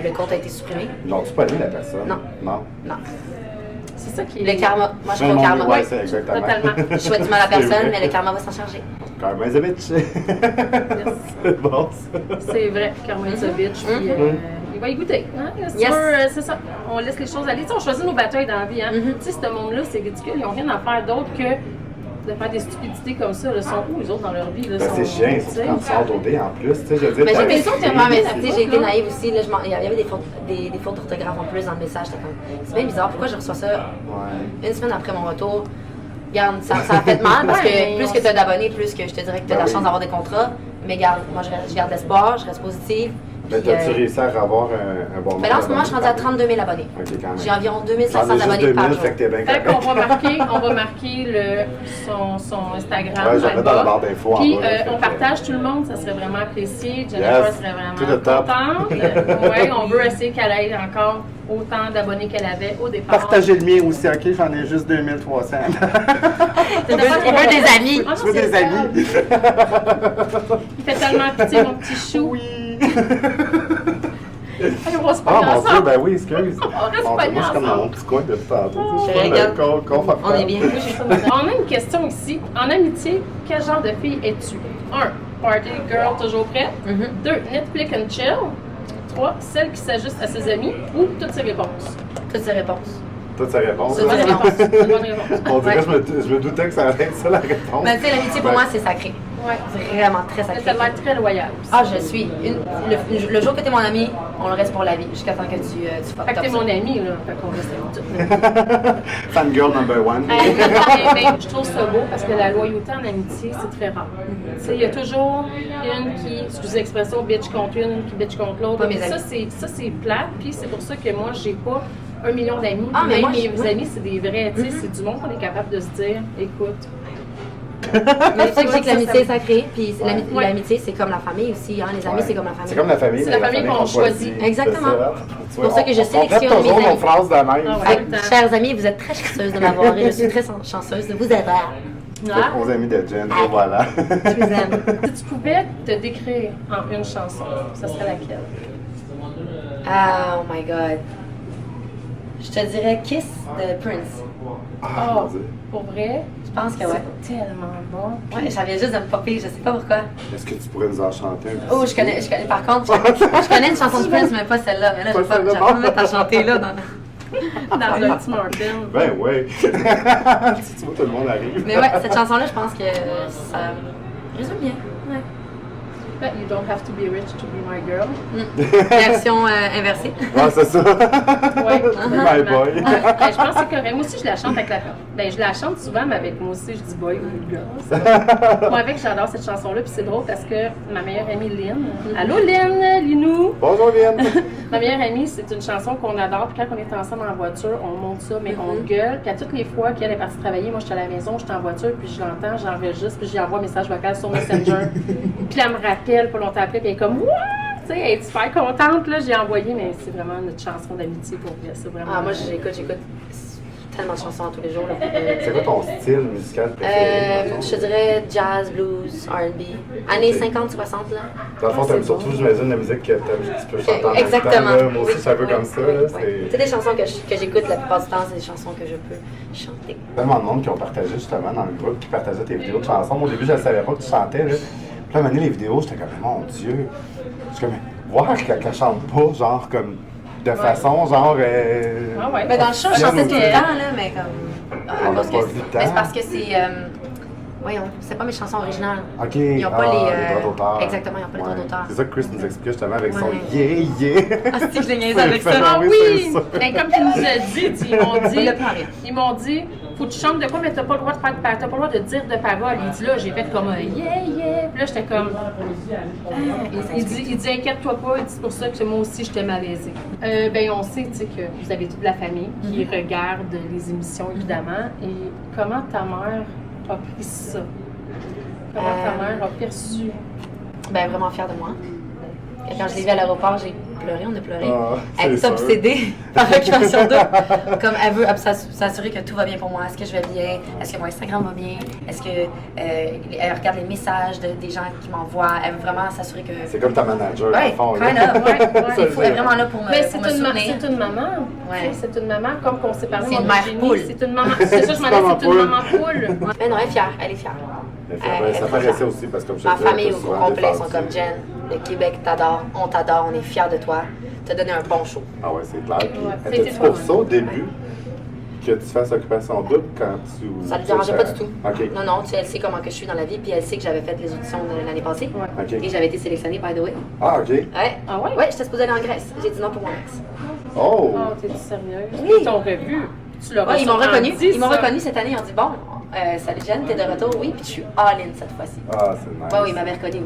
le compte a été supprimé.
L'ont-tu pas mis, la personne?
Non.
Non.
Non.
C'est ça qui est.
Le karma. Moi, je
Ouais,
crois au
mon
karma.
Dieu, ouais, c'est exactement.
Totalement.
Je souhaite du mal à
C'est
personne,
vrai.
mais le karma va s'en charger.
Karma is a bitch. C'est bon, ça.
C'est vrai, Carmen Bitch, puis il va y goûter. Hein? Si tu
Yes.
veux, c'est ça. On laisse les choses aller. Tu sais, on choisit nos batailles dans la vie. Hein?
Mhm.
Tu sais, ce monde-là, c'est ridicule. Ils n'ont rien à faire d'autre que de faire des stupidités comme ça. Ils sont où, les autres, dans leur vie? Là,
Ben, c'est chiant,
tu
surtout
sais.
quand tu sors d'OD en plus. Tu sais, je veux dire,
Mais
t'as
j'ai été
écrit,
sûrement, mais
c'est-
tu sais, j'ai été naïve aussi. Là, il y avait des fautes d'orthographe en plus dans le message. J'étais comme, c'est bien bizarre, pourquoi je reçois ça
Ouais.
une semaine après mon retour? Regarde, ça a fait mal parce
Ouais,
que
mais
plus
on
que tu as d'abonnés, plus que je te dirais que tu as
Ben
la
oui.
chance d'avoir des contrats. Mais regarde, moi je garde l'espoir, je reste positive.
Mais
Puis,
t'as-tu réussi à avoir un bon nombre?
ben là, en ce moment, je suis rendue à 32 000 abonnés.
Ok, quand même.
J'ai environ 2500
J'en ai juste
abonnés par
2000,
jour.
fait que t'es bien
Fait
correct.
qu'on va marquer son Instagram.
Ouais, je vais
en
mettre dans la
bas.
barre d'infos en
Puis
bas, là, fait
on
que-
partage tout le monde, ça serait vraiment apprécié. Jennifer
Yes.
serait vraiment
Tout le top.
contente. Oui, on veut essayer qu'elle ait encore autant d'abonnés qu'elle avait au départ.
Partagez le mien aussi, ok? J'en ai juste 2300.
On veut des amis.
Ah non,
Tu veux
c'est
des
ça.
amis?
Il fait tellement pitié, mon petit chou.
Oui!
Allez, on va se
Ah
pogner
mon Dieu,
ensemble.
ben oui, excuse.
reste
Mon Dieu,
pognés
moi, je suis comme dans
ensemble.
mon petit coin depuis tantôt.
Je
Tu sais,
regarde.
confortable.
On est bien.
On a une question ici. En amitié, quel genre de fille es-tu? 1. Party girl toujours prête. 2. Netflix and chill. 3. Celle qui s'ajuste à ses amis. Ou toutes ses réponses.
Toutes ces réponses.
Toutes ces réponses.
Toutes ces
Bonne
réponses.
réponse. C'est une bonne réponse.
On dirait
Ouais.
que je me doutais que ça allait être ça la réponse.
Ben, tu sais, l'amitié pour
Ouais.
moi, c'est sacré.
Ouais.
C'est vraiment très
Elle
sacré.
a l'air très loyale.
Ah, je suis. Le jour que t'es mon ami, on le reste pour la vie, jusqu'à temps que tu fuck
Fait que
up
t'es
ça.
mon ami, là. Fait qu'on reste
Fangirl number one.
mais je trouve ça beau parce que la loyauté en amitié, c'est très rare. Tu sais, il y a toujours une qui, excusez l'expression, bitch contre une qui bitch contre l'autre.
Pas mes
Ça,
amis.
c'est plate, puis c'est pour ça que moi, j'ai pas 1 million d'amis.
Ah, mais
Même
moi,
mes
oui.
amis, c'est des vrais, tu sais, c'est du monde qu'on est capable de se dire, écoute.
Mais c'est ça que je dis que l'amitié est
ça-
sacrée, puis
Ouais.
l'amitié, c'est comme la famille aussi, hein. Les amis,
Ouais.
c'est comme la famille.
C'est comme la famille.
C'est
mais
la famille qu'on choisit.
Exactement.
C'est
pour ça que je
On répète
sélectionne mes
toujours nos
amis.
phrases de même.
Ah ouais.
Fait
tout le
que,
temps.
chers amis, vous êtes très chanceuse de m'avoir et je suis très chanceuse de vous avoir.
Ah,
Aux amis de Jen, et voilà.
Je vous aime.
si tu pouvais te décrire en une chanson, ça serait laquelle?
Ah, oh my god. Je te dirais Kiss de Prince.
Ah,
Oh,
mon Dieu.
pour vrai,
Je pense que ouais.
c'est tellement bon.
Ouais, j'avais juste de me popper, je sais pas pourquoi.
Est-ce que tu pourrais nous en chanter un petit
Oh, je connais, par contre, je connais une chanson de Prince, mais pas celle-là. Mais là, je vais pas me mettre à chanter là.
Dans un petit Martin.
Ben ouais. Tu vois, tout le monde arrive.
Mais ouais, cette chanson-là, je pense que ça résume bien. Ouais.
You don't have to be rich to be my girl.
Version inversée.
Ouais, c'est ça.
Ouais.
My boy.
Ben, je pense que c'est correct. Moi aussi, je la chante avec la. Ben, je la chante souvent, mais avec moi aussi, je dis boy ou girl. Moi, avec, j'adore cette chanson-là. Puis c'est drôle parce que ma meilleure amie Lynn. Allô, Lynn, Linou.
Bonjour, Lynn.
Ma meilleure amie, c'est une chanson qu'on adore. Puis quand on est ensemble en voiture, on monte ça, mais on gueule. Puis à toutes les fois qu'elle est partie travailler, moi, j'étais à la maison, j'étais en voiture, puis je l'entends, j'enregistre, puis j'y envoie un message vocal sur Messenger. Puis elle me rappelle, pas longtemps après, puis elle est comme, what? Tu sais, elle est super contente, là. J'ai envoyé, mais c'est vraiment notre chanson d'amitié pour elle. C'est vraiment.
Ah, moi, j'écoute tellement de chansons tous les jours. Là,
C'est quoi ton style musical préféré?
je te dirais jazz, blues, R&B. Années 50-60, là.
Dans le fond, t'aimes surtout, j'imagine, la musique que tu peux chanter en même temps,
Exactement.
là. Moi aussi,
Oui.
c'est un peu comme ça. Là,
C'est des chansons que j'écoute la plupart du temps, c'est des chansons que je peux chanter.
Tellement de monde qui ont partagé justement dans le groupe, qui partageait tes vidéos de chansons. Moi, au début, je ne savais pas que tu chantais. Là. Puis là, à un moment donné, les vidéos, j'étais comme, mon Dieu. Je suis comme, voir qu'elle chante pas, genre, comme, de façon, genre.
Ah ouais.
Mais dans le show, je chantais tout le temps, là, mais comme.
On n'a pas vu le temps.
Mais c'est parce que c'est. Voyons, c'est pas mes chansons originales.
OK.
Ils n'ont pas les.
droits d'auteur.
Exactement, ils n'ont pas les droits d'auteur.
C'est ça que Chris nous expliquait justement avec son
Ouais.
yeah.
Ah, si, je l'ai niaisé avec ça.
Ah
Oui,
oui!
c'est ça.
Ben, comme tu nous as dit,
Le plan rien.
ils m'ont dit, faut que tu chantes de quoi, mais t'as pas le droit de faire t'as pas le droit de dire de paroles. Il dit là, j'ai fait comme un yeah. Puis là, j'étais comme. Il dit inquiète-toi pas, il dit c'est pour ça que moi aussi j'étais malaisée. Ben on sait, tu sais, que vous avez toute la famille qui regarde les émissions évidemment. Et comment ta mère a pris ça? Comment ta mère a perçu?
Ben, vraiment fière de moi. Et quand je l'ai vue à l'aéroport, j'ai pleuré, on a pleuré.
Ah,
Elle est
c'est sûr.
obsédée par l'occupation double. Comme elle veut s'assurer que tout va bien pour moi. Est-ce que je vais bien? Est-ce que mon Instagram va bien? Est-ce que elle regarde les messages des gens qui m'envoient? Elle veut vraiment s'assurer que.
C'est comme ta manager, dans
Ouais,
le fond. là.
kind of, ouais.
Ça veut
Elle est
dire.
vraiment là pour me,
Mais
pour me soutenir.
c'est une maman.
Ouais.
Tu sais, c'est une maman, comme qu'on s'est parlé.
C'est
moi,
une mère
Virginie,
poule.
C'est une maman. C'est ça, je m'en dis, c'est une maman poule.
Mais non, elle est fière. Elle est fière.
Ben, ça paraissait aussi parce que comme je te
Ma
disais,
famille
t'as
au
souvent
complet sont
défendu.
comme Jen. Le Québec t'adore, on t'adore, on est fiers de toi. T'as donné un bon show.
Ah ouais, c'est clair. Puis,
Ouais,
étais-tu
c'était
pour
toi,
ça au début que tu fasses occupation double quand tu.
Ça ne lui dérangeait pas du tout.
OK.
Non, non, tu sais, elle sait comment que je suis dans la vie, puis elle sait que j'avais fait les auditions de l'année passée.
Ouais.
OK.
Et j'avais été sélectionnée, by the way.
Ah, OK.
Ouais.
Ah ouais?
Ouais, j'étais supposée aller en Grèce. J'ai dit non pour mon ex.
Oh!
Oh, t'es sérieuse?
Oui.
Ils t'ont revu. Tu l'as
Ouais, ils m'ont
sûrement
reconnu.
dit,
Ils m'ont
ça.
reconnu cette année. Ils ont dit bon, salut Jen, t'es de retour, oui, puis je suis all-in cette fois-ci.
Ah, c'est nice.
Ouais, oui, ils m'avaient reconnu.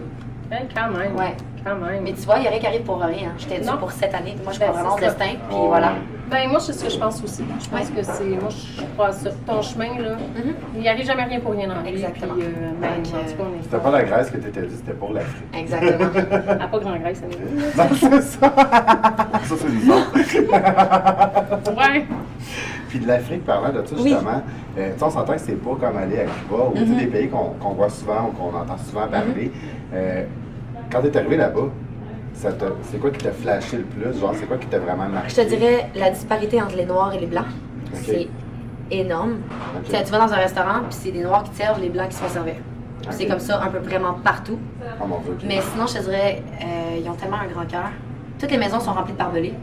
Ben, quand même.
Ouais.
Quand même.
Mais tu vois, il n'y a rien qui arrive pour rien. J'étais due
Non.
pour cette année. Moi, je
Ben,
crois vraiment au
c'est ça.
destin, puis
Oh.
voilà.
Ben, moi, c'est ce que je pense aussi. Je pense
Ouais.
que c'est. Moi, je crois à ça. Ton chemin, là, il n'y arrive jamais rien pour rien dans la vie.
Exactement.
Puis, ben,
Donc,
en tout cas, on est
C'était pas la Grèce que t'étais dit, c'était pour l'Afrique.
Exactement.
à pas grand grâce, ça
Non, c'est ça! Ça, c'est nous autres.
Ouais.
Puis de l'Afrique, parlant de ça,
Oui.
justement, tu sais, on s'entend que c'est pas comme aller à Cuba ou tu sais, des pays qu'on voit souvent ou qu'on entend souvent parler. Quand t'es arrivé là-bas, c'est quoi qui t'a flashé le plus? Genre, c'est quoi qui t'a vraiment marqué?
Je te dirais la disparité entre les noirs et les blancs.
Ok.
C'est énorme.
Ok.
Tu sais, tu vas dans un restaurant, puis c'est des noirs qui te servent, les blancs qui se font servir. C'est
Ok.
comme ça un peu vraiment partout.
Oh mon Dieu, ok.
Mais sinon, je te dirais, ils ont tellement un grand cœur. Toutes les maisons sont remplies de barbelés.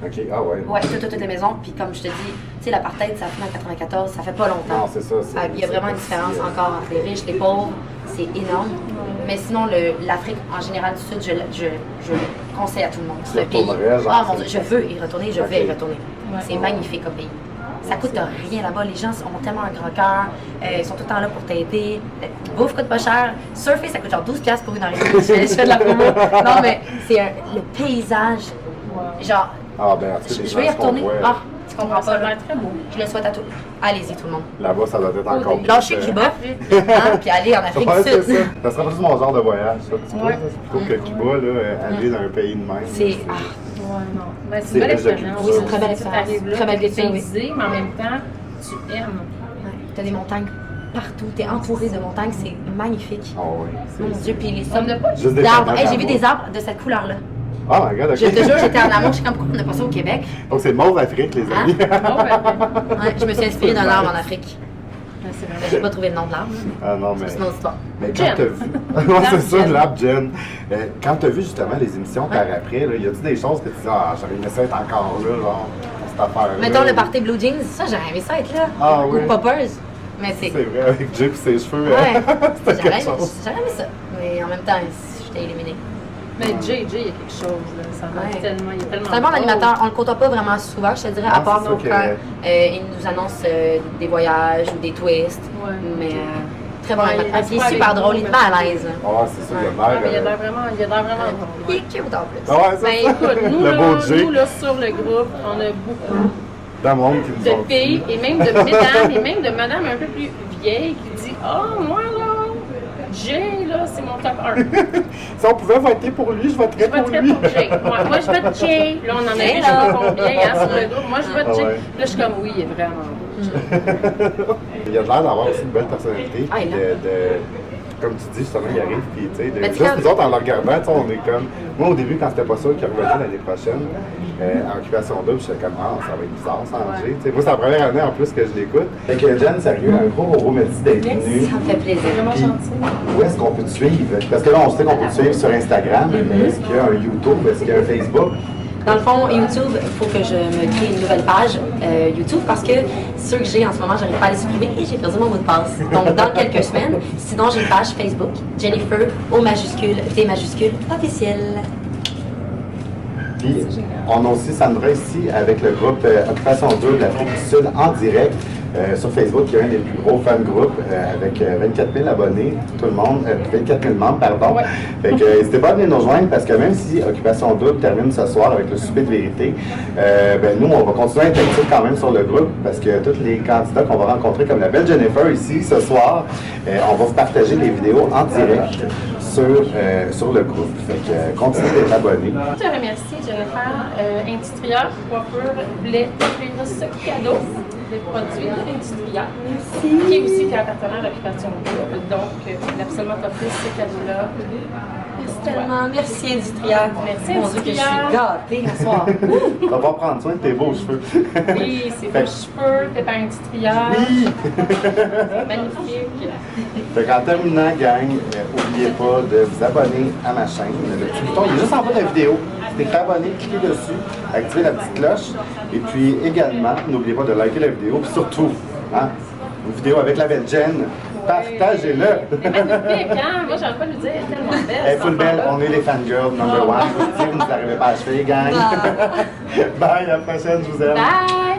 Ok, ah ouais.
Ouais, toutes les maisons. Puis comme je te dis, tu sais, l'apartheid, ça a fini en 94, ça fait pas longtemps.
Non, c'est ça.
Ah, il y a vraiment une différence encore entre les riches, les pauvres. C'est énorme. Mais sinon, l'Afrique en général du Sud, je le conseille à tout le monde. C'est un pays.
retournerais, genre,
Ah mon Dieu,
c'est-
je veux y retourner, je vais
Ok.
y retourner.
Ouais.
C'est magnifique comme pays. Ça coûte rien là-bas. Les gens ont tellement un grand cœur. Ils sont tout le temps là pour t'aider. Bouffe coûte pas cher. Surfer, ça coûte genre 12$ pour une heure et demie. Je fais de la promo. Non, mais c'est le paysage. Genre,
Ah ben, en tout cas, les
je vais y
gens qu'on
retourner.
voit,
Ah, tu comprends
Ça
pas.
va
Là.
être très beau.
Je le souhaite à tous. Allez-y, tout le monde.
Là-bas, ça doit être encore plus.
Lâchez Cuba, hein, puis allez en Afrique
Ouais,
du
c'est
Sud.
ça. Ça serait pas juste mon genre de voyage, ça. Tu vois,
Ouais.
plutôt que Cuba, là, aller dans un pays de même.
C'est.
là,
Ah,
Ouais, non. Ben, c'est
C'est
une belle
riche de
expérience.
culture. Oui, c'est une
très belle
Tu
expérience.
arrives là,
Très belle
t'es
culture, oui.
paysé, mais en même temps, tu aimes.
ouais. T'as des montagnes partout. T'es entouré de montagnes. C'est magnifique.
Ah oui.
Mon Dieu, puis les
On
sommes
n'a pas
Juste des
d'arbres.
patates
Hey,
en
j'ai vu
bas.
des arbres de cette couleur-là.
Oh my god, ok.
Je te jure, j'étais en amour. Je suis comme, pourquoi on n'a pas ça au Québec?
Donc c'est Mauve Afrique, les amis.
Ouais, je me suis inspirée d'un arbre en Afrique.
C'est
Mais
vrai.
j'ai pas trouvé le nom de l'arbre.
Ah non, mais.
C'est une autre histoire.
Mais quand
Jen.
t'as vu. Ouais, c'est ça,
Jen.
l'arbre Jen. Quand t'as vu justement les émissions par après, là, y a-tu des choses que tu dis, ah, j'aurais aimé ça être encore là, genre, pour cette affaire-là?
Mettons le party Blue Jeans, ça, j'aurais aimé ça être là.
Ah
Ou
oui.
Poppers. Mais c'est.
C'est vrai, avec Jay et ses cheveux.
Ouais.
C'était
J'aurais
quelque
aimé,
chose.
j'aurais aimé ça. Mais en même temps, j'étais éliminée.
Mais JJ, il y a quelque chose, là. Ça va
Ouais.
tellement, il est tellement.
C'est un bon
drôle.
animateur. On le côtoie pas vraiment souvent, je te dirais, à
Ah,
part
c'est
nos
ça que-
quand il nous annonce des voyages ou des twists.
Ouais.
Mais très bon
Ouais,
animateur.
il
Puis il est
reste
super
pas
drôle,
avec
il te
nous,
met à
mais-
l'aise.
Ah, c'est ça, il a
Ouais.
Ouais,
l'air.
mais il a l'air vraiment, il a l'air vraiment drôle.
Il
ouais.
est cute en plus.
Ah ouais, c'est
Ben
ça.
écoute, nous,
Le
là,
beau Jay.
nous là, sur le groupe, on a beaucoup
Dans le monde qui nous
de
ont
filles
dit.
et même de mesdames et même de madame un peu plus vieille qui dit oh, moi là, Jay, là, c'est mon top 1.
Si on pouvait voter pour lui, je voterais
Je
pour
voterais
lui.
pour Jay. Moi, je vote Jay. Là, on en a vu, je sais
Hello.
pas combien, hein, sur le groupe. Moi, je vote
Ah
Jay.
ouais.
Là, je suis comme, oui, il est vraiment beau.
Il a l'air d'avoir aussi une belle personnalité.
Ah, il a.
Comme tu dis, justement, il arrive, puis tu sais,
Mais tu
juste
sais,
nous autres, en le regardant, tu sais, on est comme. Moi, au début, quand c'était pas ça, qu'il revenait l'année prochaine, en Occupation Double, j'étais comme, ah, ça va être bizarre, sans Jay. Tu sais, moi, c'est la première année en plus que je l'écoute. Fait que, Jen, sérieux, un gros merci d'être venu.
Ça me fait plaisir.
Vraiment
Puis,
gentil.
où est-ce qu'on peut te suivre? Parce que là, on sait qu'on peut te suivre sur Instagram, mais est-ce qu'il y a un YouTube, est-ce qu'il y a un Facebook?
Dans le fond, YouTube, il faut que je me crée une nouvelle page YouTube parce que ceux que j'ai en ce moment, j'arrive pas à les supprimer et j'ai perdu mon mot de passe. Donc, dans quelques semaines, sinon j'ai une page Facebook, Jennifer, O majuscule, T majuscule, officielle.
Puis, on a aussi Sandra ici avec le groupe Occupation 2 de l'Afrique du Sud en direct sur Facebook, qui est un des plus gros fan groupes avec 24 000 abonnés, tout le monde, 24 000 membres, pardon.
Ouais.
Fait que n'hésitez pas à venir nous rejoindre parce que même si Occupation 2 termine ce soir avec le souper de vérité, ben nous, on va continuer à être actifs quand même sur le groupe parce que tous les candidats qu'on va rencontrer, comme la belle Jennifer ici ce soir, on va vous partager les vidéos en direct sur le groupe. Fait que continuez d'être abonnés.
Je te remercie, Jennifer. Industria, coiffure, voulait t'offrir ce cadeau des produits de l'Industria, qui est aussi un partenaire d'Occupation Double. Donc, il voulait absolument t'offrir ce cadeau-là.
Merci tellement. Merci Industria.
Merci,
Mon Dieu, que je suis
Industria.
gâtée ce soir.
On va prendre soin de tes beaux cheveux.
Oui, c'est
Fait
vos cheveux, fait par Industria.
Oui!
Magnifique.
Fait qu'en terminant, gang, n'oubliez pas de vous abonner à ma chaîne. Le petit bouton, il est juste en bas de la vidéo. C'est écrit abonner, cliquez dessus, activez la petite cloche. Et puis également, n'oubliez pas de liker la vidéo. Puis surtout, hein, une vidéo avec la belle Jen, partagez-le!
Elle est magnifique, hein? Moi, j'arrive pas à lui dire, elle est tellement belle.
Elle est full
cette
belle,
enfant-là.
on est les fangirls number one. Si vous n'arrivez pas à achever, gang. Bye, à la prochaine, je vous aime.
Bye!